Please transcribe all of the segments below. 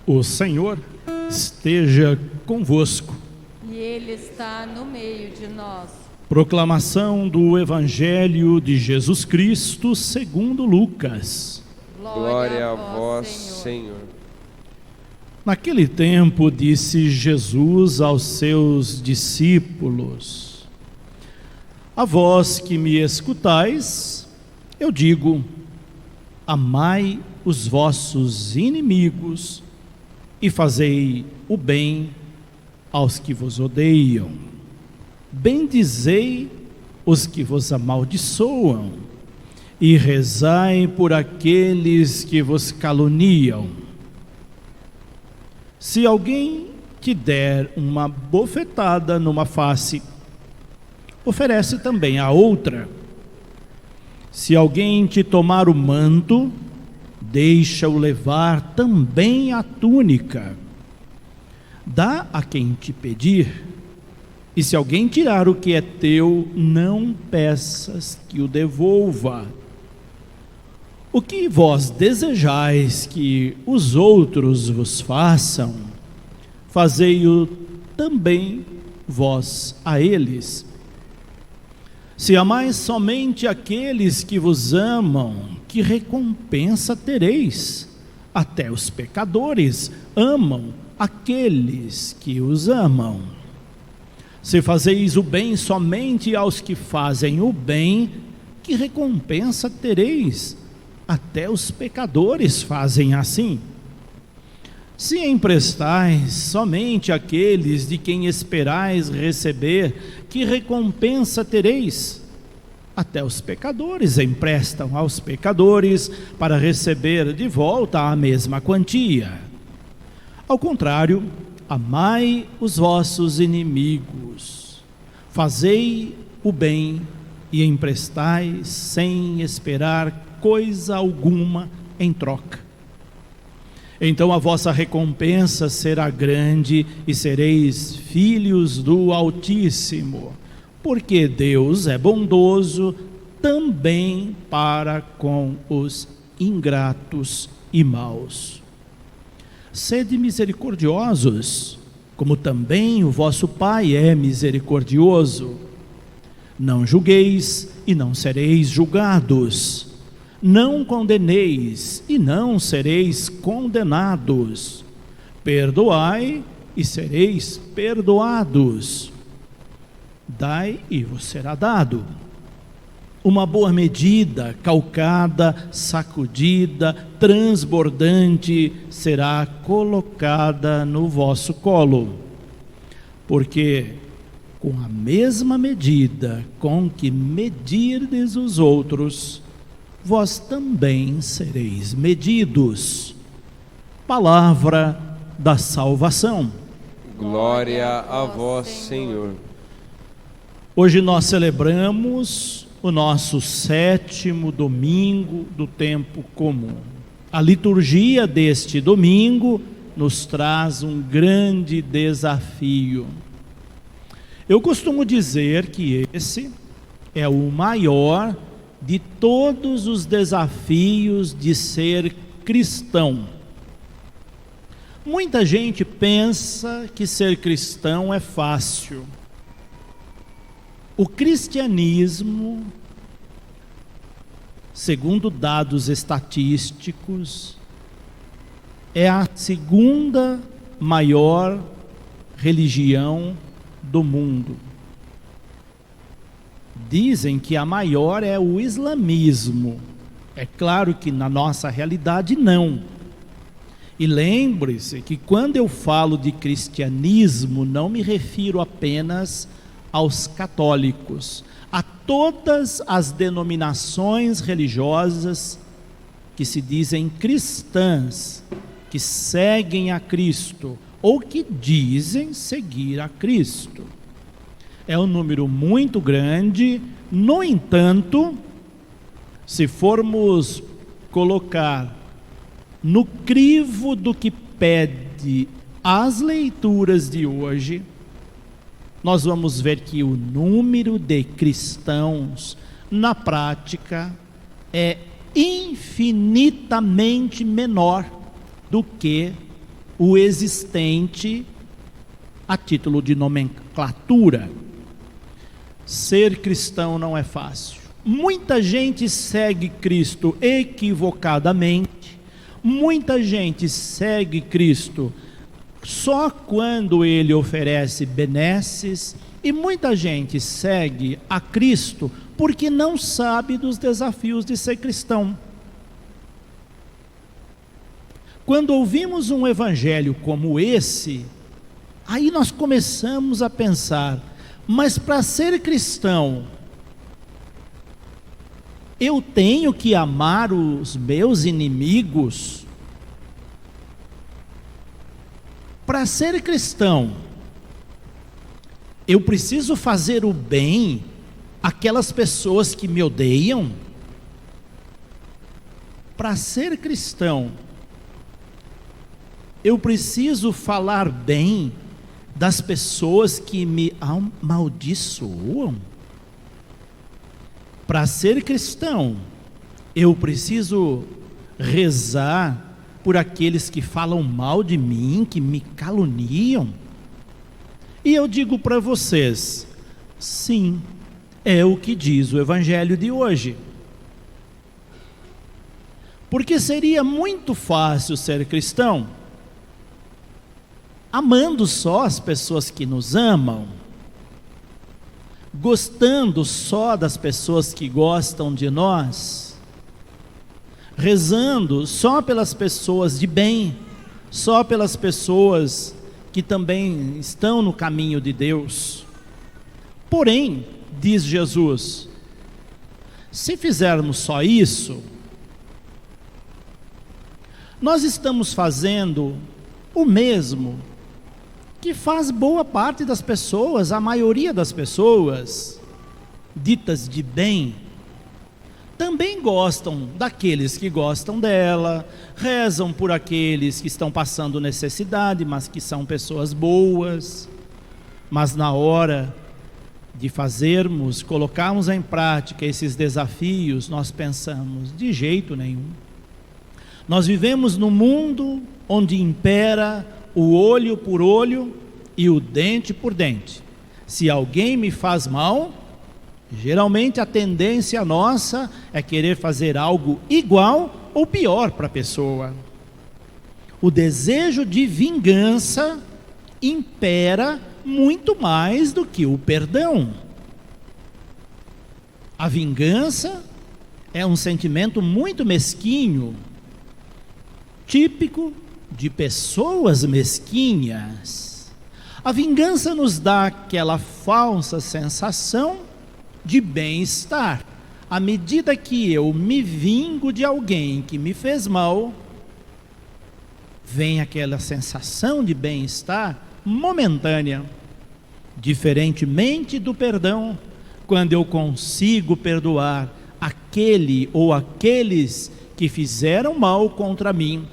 O Senhor esteja convosco. E Ele está no meio de nós. Proclamação do Evangelho de Jesus Cristo segundo Lucas. Glória a vós, Senhor. Naquele tempo disse Jesus aos seus discípulos: A vós que me escutais, eu digo: amai os vossos inimigos e fazei o bem aos que vos odeiam. Bendizei os que vos amaldiçoam e rezai por aqueles que vos caluniam. Se alguém te der uma bofetada numa face, oferece também a outra. Se alguém te tomar o manto, deixa-o levar também a túnica. Dá a quem te pedir, e se alguém tirar o que é teu, não peças que o devolva. O que vós desejais que os outros vos façam, fazei-o também vós a eles. Se amais somente aqueles que vos amam, que recompensa tereis? Até os pecadores amam aqueles que os amam. Se fazeis o bem somente aos que fazem o bem, que recompensa tereis? Até os pecadores fazem assim. Se emprestais somente àqueles de quem esperais receber, que recompensa tereis? Até os pecadores emprestam aos pecadores para receber de volta a mesma quantia. Ao contrário, amai os vossos inimigos, fazei o bem e emprestai sem esperar coisa alguma em troca. Então a vossa recompensa será grande e sereis filhos do Altíssimo, porque Deus é bondoso também para com os ingratos e maus. Sede misericordiosos, como também o vosso Pai é misericordioso. Não julgueis e não sereis julgados. Não condeneis e não sereis condenados. Perdoai e sereis perdoados. Dai e vos será dado. Uma boa medida, calcada, sacudida, transbordante, será colocada no vosso colo. Porque com a mesma medida com que medirdes os outros, vós também sereis medidos. Palavra da salvação. Glória a vós, Senhor. Hoje nós celebramos o nosso 7º domingo do tempo comum. A liturgia deste domingo nos traz um grande desafio. Eu costumo dizer que esse é o maior de todos os desafios de ser cristão. Muita gente pensa que ser cristão é fácil. O cristianismo, segundo dados estatísticos, é a segunda maior religião do mundo. Dizem que a maior é o islamismo. É claro que na nossa realidade não. E lembre-se que quando eu falo de cristianismo, não me refiro apenas aos católicos, a todas as denominações religiosas que se dizem cristãs, que seguem a Cristo, ou que dizem seguir a Cristo. É um número muito grande. No entanto, se formos colocar no crivo do que pede as leituras de hoje, nós vamos ver que o número de cristãos na prática é infinitamente menor do que o existente a título de nomenclatura. Ser cristão não é fácil. Muita gente segue Cristo equivocadamente, muita gente segue Cristo só quando Ele oferece benesses, e muita gente segue a Cristo porque não sabe dos desafios de ser cristão. Quando ouvimos um evangelho como esse, aí nós começamos a pensar, mas para ser cristão, eu tenho que amar os meus inimigos? Para ser cristão, eu preciso fazer o bem àquelas pessoas que me odeiam? Para ser cristão, eu preciso falar bem das pessoas que me amaldiçoam? Para ser cristão, eu preciso rezar por aqueles que falam mal de mim, que me caluniam? E eu digo para vocês, sim, é o que diz o evangelho de hoje. Porque seria muito fácil ser cristão amando só as pessoas que nos amam, gostando só das pessoas que gostam de nós, rezando só pelas pessoas de bem, só pelas pessoas que também estão no caminho de Deus. Porém, diz Jesus, se fizermos só isso, nós estamos fazendo o mesmo que faz boa parte das pessoas, a maioria das pessoas ditas de bem, também gostam daqueles que gostam dela, rezam por aqueles que estão passando necessidade, mas que são pessoas boas. Mas na hora de colocarmos em prática esses desafios, nós pensamos, de jeito nenhum. Nós vivemos num mundo onde impera o olho por olho e o dente por dente. Se alguém me faz mal, geralmente a tendência nossa é querer fazer algo igual ou pior para a pessoa. O desejo de vingança impera muito mais do que o perdão. A vingança é um sentimento muito mesquinho, típico de pessoas mesquinhas. A vingança nos dá aquela falsa sensação de bem-estar. À medida que eu me vingo de alguém que me fez mal, vem aquela sensação de bem-estar momentânea. Diferentemente do perdão, quando eu consigo perdoar aquele ou aqueles que fizeram mal contra mim,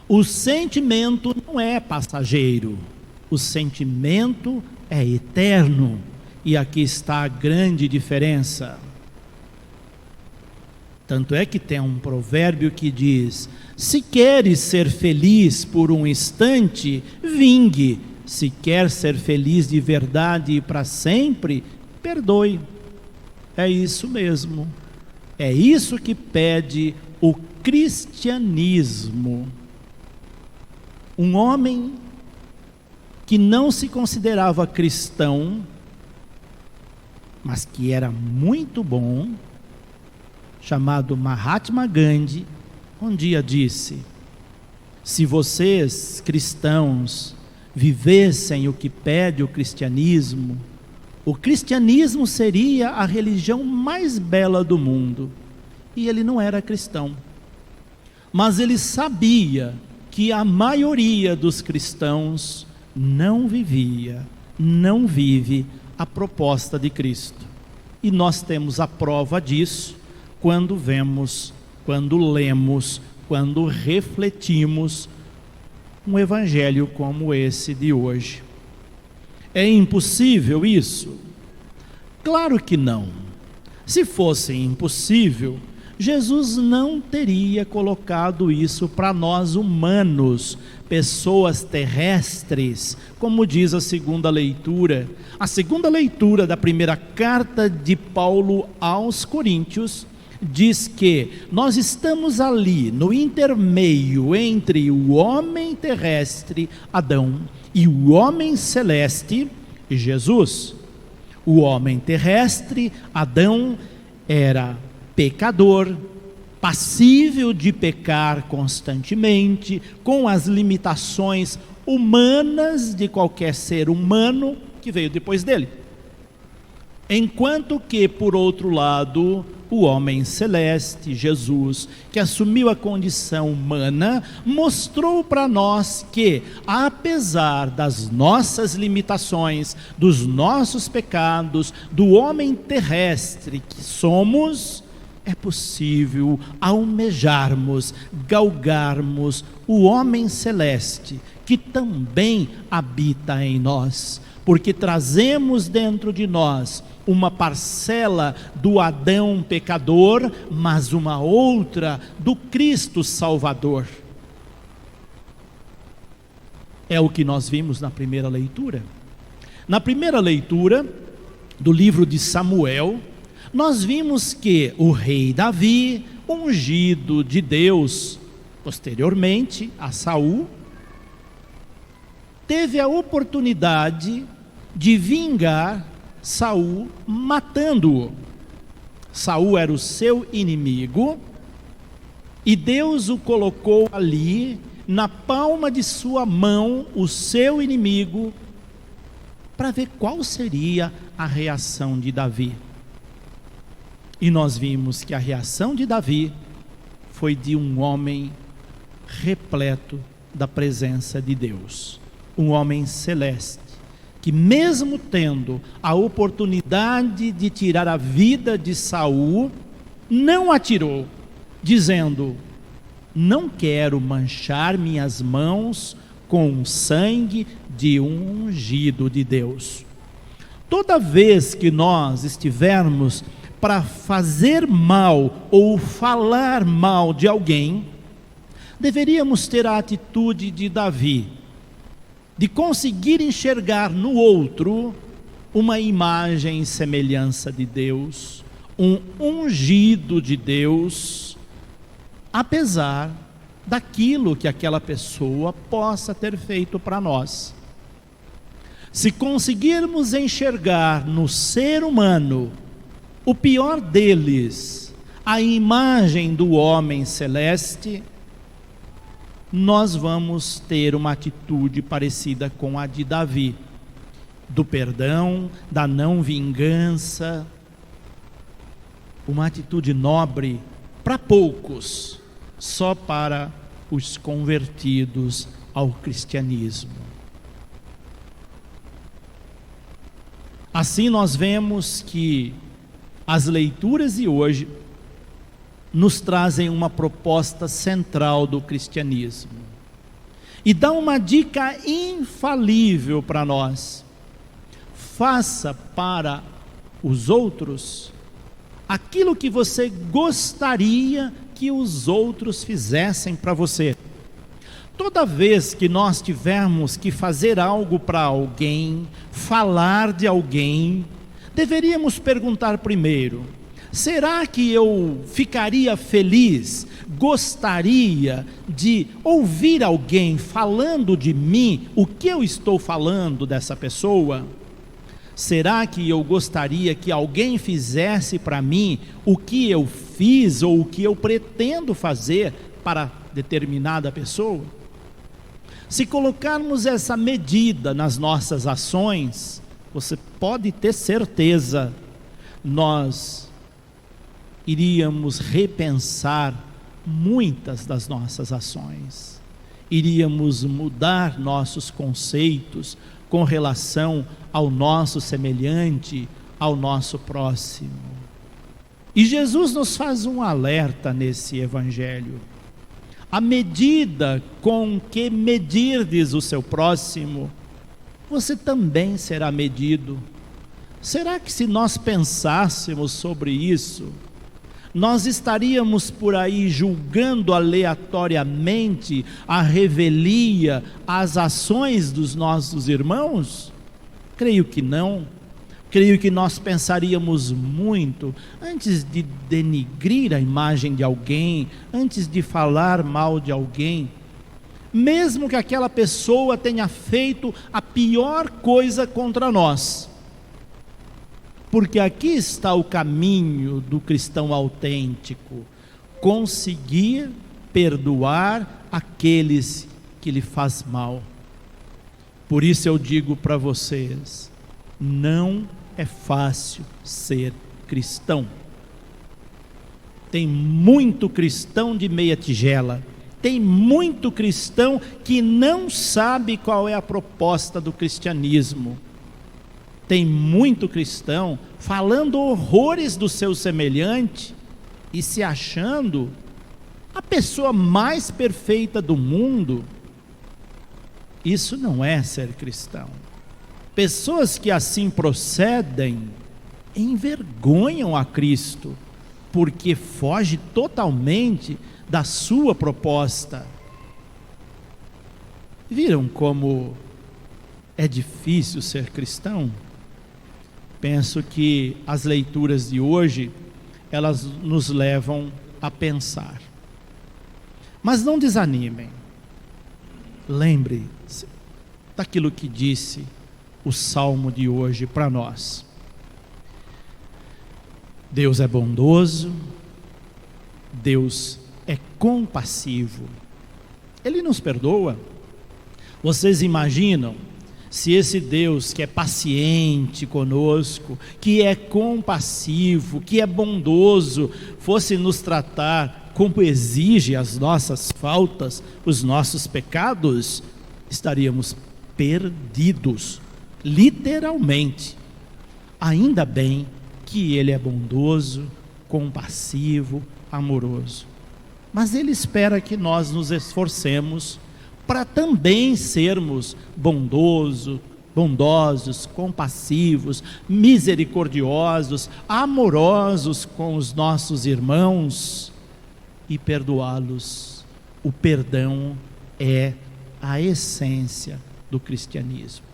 o sentimento não é passageiro, o sentimento é eterno. E aqui está a grande diferença. Tanto é que tem um provérbio que diz: se queres ser feliz por um instante, vingue. Se quer ser feliz de verdade e para sempre, perdoe. É isso mesmo. É isso que pede o cristianismo. Um homem que não se considerava cristão, mas que era muito bom, chamado Mahatma Gandhi, um dia disse: se vocês, cristãos, vivessem o que pede o cristianismo seria a religião mais bela do mundo. E ele não era cristão, mas ele sabia que a maioria dos cristãos não vive a proposta de Cristo. E nós temos a prova disso quando vemos, quando lemos, quando refletimos um evangelho como esse de hoje. É impossível isso? Claro que não. Se fosse impossível, Jesus não teria colocado isso para nós humanos, pessoas terrestres, como diz a segunda leitura. A segunda leitura da primeira carta de Paulo aos Coríntios diz que nós estamos ali no intermeio entre o homem terrestre, Adão, e o homem celeste, Jesus. O homem terrestre, Adão, era pecador, passível de pecar constantemente, com as limitações humanas de qualquer ser humano que veio depois dele. Enquanto que, por outro lado, o homem celeste, Jesus, que assumiu a condição humana, mostrou para nós que, apesar das nossas limitações, dos nossos pecados, do homem terrestre que somos, é possível almejarmos, galgarmos o homem celeste, que também habita em nós, porque trazemos dentro de nós uma parcela do Adão pecador, mas uma outra do Cristo Salvador. É o que nós vimos na primeira leitura. Na primeira leitura do livro de Samuel, nós vimos que o rei Davi, ungido de Deus, posteriormente a Saul, teve a oportunidade de vingar Saul, matando-o. Saul era o seu inimigo, e Deus o colocou ali, na palma de sua mão, o seu inimigo, para ver qual seria a reação de Davi. E nós vimos que a reação de Davi foi de um homem repleto da presença de Deus, um homem celeste, que mesmo tendo a oportunidade de tirar a vida de Saul, não atirou, dizendo: não quero manchar minhas mãos com o sangue de um ungido de Deus. Toda vez que nós estivermos para fazer mal ou falar mal de alguém, deveríamos ter a atitude de Davi, de conseguir enxergar no outro uma imagem e semelhança de Deus, um ungido de Deus, apesar daquilo que aquela pessoa possa ter feito para nós. Se conseguirmos enxergar no ser humano o pior deles, a imagem do homem celeste, nós vamos ter uma atitude parecida com a de Davi, do perdão, da não vingança, uma atitude nobre para poucos, só para os convertidos ao cristianismo. Assim nós vemos que as leituras de hoje nos trazem uma proposta central do cristianismo e dá uma dica infalível para nós: faça para os outros aquilo que você gostaria que os outros fizessem para você. Toda vez que nós tivermos que fazer algo para alguém, falar de alguém, deveríamos perguntar primeiro: será que eu ficaria feliz, gostaria de ouvir alguém falando de mim o que eu estou falando dessa pessoa? Será que eu gostaria que alguém fizesse para mim o que eu fiz ou o que eu pretendo fazer para determinada pessoa? Se colocarmos essa medida nas nossas ações, você pode ter certeza, nós iríamos repensar muitas das nossas ações, iríamos mudar nossos conceitos com relação ao nosso semelhante, ao nosso próximo. E Jesus nos faz um alerta nesse evangelho: à medida com que medirdes o seu próximo, você também será medido. Será que se nós pensássemos sobre isso, Nós estaríamos por aí julgando aleatoriamente a revelia, as ações dos nossos irmãos? Creio que não. Creio que nós pensaríamos muito antes de denigrir a imagem de alguém, antes de falar mal de alguém, mesmo que aquela pessoa tenha feito a pior coisa contra nós. Porque aqui está o caminho do cristão autêntico: conseguir perdoar aqueles que lhe faz mal. Por isso eu digo para vocês, não é fácil ser cristão. Tem muito cristão de meia tigela, tem muito cristão que não sabe qual é a proposta do cristianismo. Tem muito cristão falando horrores do seu semelhante e se achando a pessoa mais perfeita do mundo. Isso não é ser cristão. Pessoas que assim procedem envergonham a Cristo, porque foge totalmente da sua proposta. Viram como é difícil ser cristão? Penso que as leituras de hoje, elas nos levam a pensar. Mas não desanimem. Lembre-se daquilo que disse o salmo de hoje para nós. Deus é bondoso, Deus é compassivo, Ele nos perdoa. Vocês imaginam se esse Deus que é paciente conosco, que é compassivo, que é bondoso, fosse nos tratar como exige as nossas faltas, os nossos pecados? Estaríamos perdidos, literalmente. Ainda bem que Ele é bondoso, compassivo, amoroso. Mas Ele espera que nós nos esforcemos para também sermos bondosos, compassivos, misericordiosos, amorosos com os nossos irmãos e perdoá-los. O perdão é a essência do cristianismo.